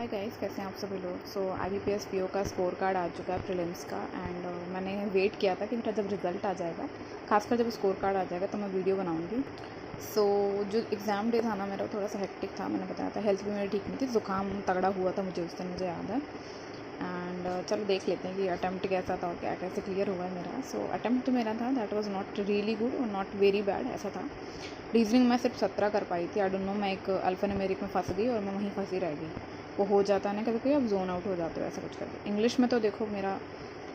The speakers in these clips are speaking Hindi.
हाय गाइस, कैसे हैं आप सभी लोग। सो IBPS PO का स्कोर कार्ड आ चुका है प्रीलिम्स का। एंड मैंने वेट किया था कि मेरा जब रिज़ल्ट आ जाएगा, खासकर जब स्कोर कार्ड आ जाएगा तो मैं वीडियो बनाऊंगी। सो जो एग्ज़ाम डे था ना, मेरा थोड़ा सा हेक्टिक था। मैंने बताया था हेल्थ भी मेरी ठीक नहीं थी, ज़ुकाम तगड़ा हुआ था मुझे उस दिन, मुझे याद है। एंड चलो देख लेते हैं कि अटैम्प्ट कैसा था और क्या कैसे क्लियर हुआ है मेरा। सो अटैम्प्ट मेरा था that was not really good और नॉट वेरी बैड, ऐसा था। रीजनिंग मैं सिर्फ 17 कर पाई थी। आई डोंट नो, मैं एक अल्फ़ान्यूमेरिक में फंस गई और मैं वहीं फंसी रह गई। वो हो जाता है ना कभी कभी, आप जोन आउट हो जाते हो ऐसा कुछ करके। इंग्लिश में तो देखो मेरा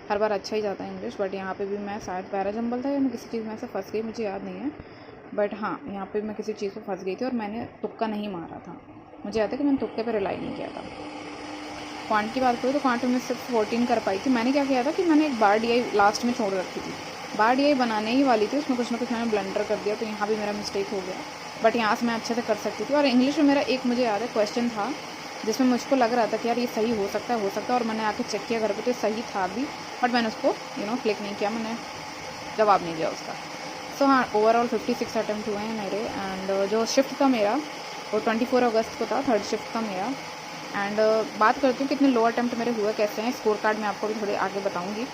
हर बार अच्छा ही जाता है इंग्लिश, बट यहाँ पे भी मैं शायद पैरा जंबल था या मैं किसी चीज़ में ऐसे फंस गई, मुझे याद नहीं है। बट हाँ, यहाँ पे मैं किसी चीज़ को फंस गई थी और मैंने तुक्का नहीं मारा था। मुझे याद है कि मैंने तुक्के पर रिलाई नहीं किया था। क्वांट की बात करूँ तो क्वांट में सिर्फ 14 कर पाई थी। मैंने क्या किया था कि मैंने एक बार DI लास्ट में छोड़ रखी थी। बार DI बनाने ही वाली थी, उसमें कुछ ना कुछ मैंने ब्लंडर कर दिया, तो यहाँ भी मेरा मिस्टेक हो गया। बट यहाँ से मैं अच्छे से कर सकती थी। और इंग्लिश में मेरा एक, मुझे याद है, क्वेश्चन था जिसमें मुझको लग रहा था कि यार ये सही हो सकता है। और मैंने आके चेक किया घर पे तो सही था भी, बट मैंने उसको क्लिक नहीं किया, मैंने जवाब नहीं दिया उसका। सो हाँ, ओवरऑल 56 अटैम्प्ट हुए हैं मेरे। एंड जो शिफ्ट था मेरा वो 24 अगस्त को था, थर्ड शिफ्ट था मेरा। एंड बात करती हूँ कितने लो अटैम्प्ट मेरे हुए कैसे हैं। स्कोर कार्ड में आपको भी थोड़े आगे बताऊँगी।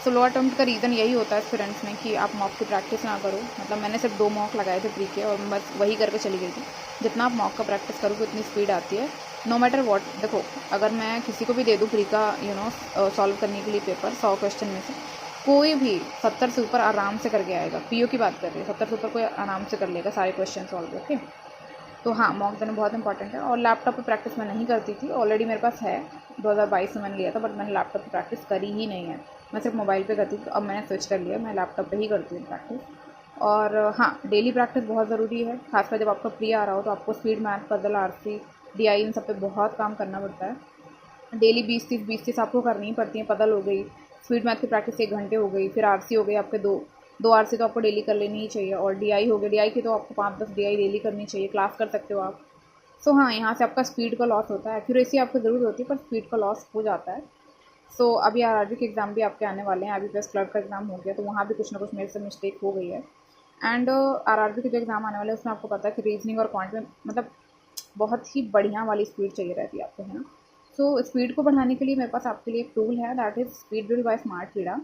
सो लो अटैम्प्ट का रीज़न यही होता है स्टूडेंट्स में कि आप मॉक की प्रैक्टिस ना करो। मतलब मैंने सिर्फ 2 मॉक लगाए थे प्री के और मैं बस वही करके चली गई थी। जितना आप मॉक का प्रैक्टिस करोगे उतनी स्पीड आती है, नो मैटर वॉट। देखो, अगर मैं किसी को भी दे दूँ प्री का सॉल्व करने के लिए पेपर 100 क्वेश्चन में से, कोई भी 70 से ऊपर आराम से करके आएगा। PO की बात कर रही है, 70 से ऊपर कोई आराम से कर लेगा सारे क्वेश्चन सॉल्व। ओके, तो हाँ, मॉक देना बहुत इंपॉर्टेंट है। और लैपटॉप पे प्रैक्टिस मैं नहीं करती थी, ऑलरेडी मेरे पास है, 2022 में मैंने लिया था, बट मैंने लैपटॉप पे प्रैक्टिस करी ही नहीं है। मैं सिर्फ मोबाइल पे करती थी, अब मैंने स्विच कर लिया, मैं लैपटॉप पे ही करती हूँ प्रैक्टिस। और हाँ, डेली प्रैक्टिस बहुत ज़रूरी है, खासकर जब आपका प्री आ रहा हो तो आपको speed, math, puzzle, RC, DI इन सब पे बहुत काम करना पड़ता है। डेली 20-30 आपको करनी ही पड़ती है। पजल हो गई, स्पीड मैथ की प्रैक्टिस 1 घंटे हो गई, फिर RC हो गई आपके दो RC तो आपको डेली कर लेनी ही चाहिए। और DI हो गई, DI की तो आपको 5-10 DI डेली करनी चाहिए, क्लास कर सकते हो आप। सो हाँ, यहाँ से आपका स्पीड का लॉस होता है। एक्यूरेसी आपको ज़रूर होती है पर स्पीड का लॉस हो जाता है। सो अभी RRB के एग्ज़ाम भी आपके आने वाले हैं। IBPS क्लर्क का एग्ज़ाम हो गया तो वहाँ भी कुछ ना कुछ मेरे से मिस्टेक हो गई है। एंड RRB के जो एग्ज़ाम आने वाले हैं उसमें आपको पता है कि रीजनिंग और क्वांट में मतलब बहुत ही बढ़िया वाली स्पीड चाहिए रहती है आपको, है ना। सो स्पीड को बढ़ाने के लिए मेरे पास आपके लिए एक टूल है, that is speed drill by smart Keeda,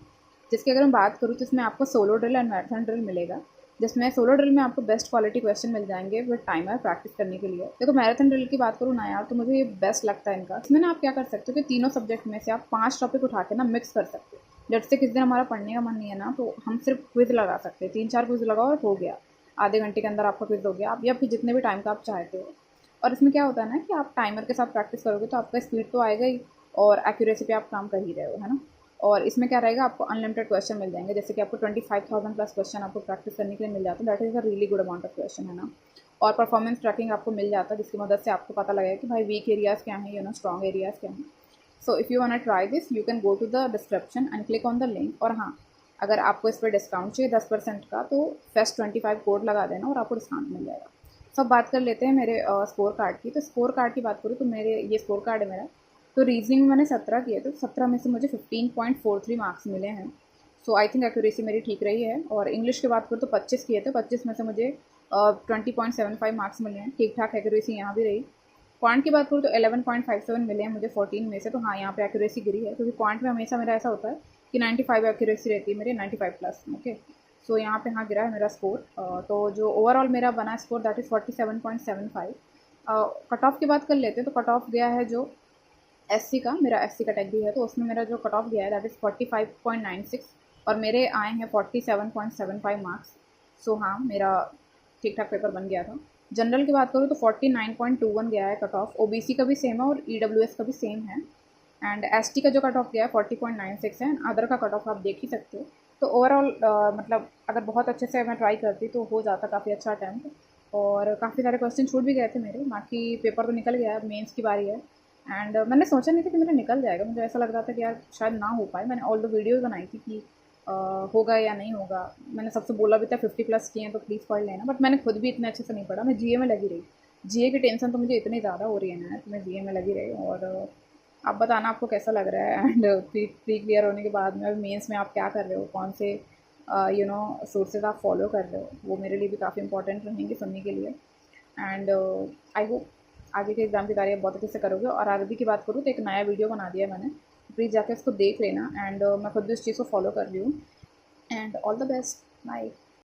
जिसकी अगर मैं बात करूँ तो इसमें आपको solo drill and marathon drill मिलेगा। जिसमें सोलो ड्रिल में आपको बेस्ट क्वालिटी क्वेश्चन मिल जाएंगे विद टाइमर प्रैक्टिस करने के लिए। देखो, मैराथन ड्रिल की बात करूँ ना यार, तो मुझे ये बेस्ट लगता है इनका। इसमें ना आप क्या कर सकते हो कि तीनों सब्जेक्ट में से आप 5 टॉपिक उठा के ना मिक्स कर सकते हो। जैसे किस दिन हमारा पढ़ने का मन नहीं है ना, तो हम सिर्फ क्विज लगा सकते हैं, 3-4 क्विज लगाओ और हो गया। आधे घंटे के अंदर आपका क्विज हो गया, आप या फिर जितने भी टाइम का आप चाहते हो। और इसमें क्या होता है ना कि आप टाइमर के साथ प्रैक्टिस करोगे तो आपका स्पीड तो आएगा ही, और एक्यूरेसी पे आप काम कर ही रहे हो, है ना। और इसमें क्या रहेगा, आपको अनलिमिटेड क्वेश्चन मिल जाएंगे। जैसे कि आपको 25,000 प्लस क्वेश्चन आपको प्रैक्टिस करने के लिए मिल जाता है। That is a really good amount of question, है ना। और परफॉर्मेंस ट्रैकिंग आपको मिल जाता है, जिसकी मदद से आपको पता लगेगा कि भाई वीक एरियाज़ क्या हैं, स्ट्रॉन्ग एरियाज़ क्या हैं। So if you want to try this, you can go to the description and click on the link. और हाँ, अगर आपको इस पर डिस्काउंट चाहिए 10% का, तो FEST25 कोड लगा देना और आपको डिस्काउंट मिल जाएगा। सब बात कर लेते हैं मेरे स्कोर कार्ड की। तो स्कोर कार्ड की बात करूँ तो मेरे ये स्कोर कार्ड है मेरा। तो रीजनिंग में मैंने 17 किए थे, 17 में से मुझे 15.43 मार्क्स मिले हैं। सो आई थिंक एक्यूरेसी मेरी ठीक रही है। और इंग्लिश की बात करूँ तो 25 किए थे, 25 में से मुझे 20.75 मार्क्स मिले हैं। ठीक ठाक एक्यूरेसी यहाँ भी रही। क्वांट की बात करूँ तो 11.57 मिले हैं मुझे 14 में से। तो हाँ, यहाँ पे एक्यूरेसी गिरी है, क्योंकि क्वांट में हमेशा मेरा ऐसा होता है कि 95 एक्यूरेसी रहती है मेरे, 95 प्लस। ओके, सो यहाँ पे हाँ गिरा है मेरा स्कोर। तो जो ओवरऑल मेरा बना score that is 47.75। Cut off की बात कर लेते हैं तो कट ऑफ गया है जो SC का, मेरा SC कैटेगरी है, तो उसमें मेरा जो कट ऑफ गया है दैट इज़ 45.96 और मेरे आए हैं 47.75 मार्क्स। सो हाँ, मेरा ठीक ठाक पेपर बन गया था। जनरल की बात करूँ तो 49.21 गया है कट ऑफ। OBC का भी सेम है और EWS का भी सेम है। एंड ST का जो कट ऑफ गया है 40.96 है। एंड अदर का कट ऑफ आप देख ही सकते हो। तो ओवरऑल मतलब अगर बहुत अच्छे से मैं ट्राई करती तो हो जाता काफ़ी अच्छा अटैम्प्ट। और काफ़ी सारे क्वेश्चन छूट भी गए थे मेरे, बाकी पेपर तो निकल गया है, मेंस की बारी है। एंड मैंने सोचा नहीं था कि मेरा निकल जाएगा, मुझे ऐसा लग रहा था कि यार शायद ना हो पाए। मैंने ऑल द वीडियोज़ बनाई थी कि होगा या नहीं होगा। मैंने सबसे बोला भी था 50 प्लस किए हैं तो प्लीज़ पढ़ लेना, बट मैंने खुद भी इतने अच्छे से नहीं पढ़ा। मैं GA में लगी रही। GA की टेंशन तो मुझे इतनी ज़्यादा हो रही है ना, तो मैं GA में लगी रही। और आप बताना आपको कैसा लग रहा है। एंड प्री क्लियर होने के बाद में अभी मेंस में आप क्या कर रहे हो, कौन से सोर्सेज आप फॉलो कर रहे हो, वो मेरे लिए भी काफ़ी इंपॉर्टेंट रहेंगे सुनने के लिए। एंड आई होप आगे के एग्ज़ाम की तैयारी बहुत अच्छे से करोगे। और आरबी की बात करूँ तो एक नया वीडियो बना दिया है मैंने, प्लीज़ जाके उसको देख लेना। एंड मैं खुद भी उस चीज़ को फॉलो कर रही हूँ। And all the best, bye.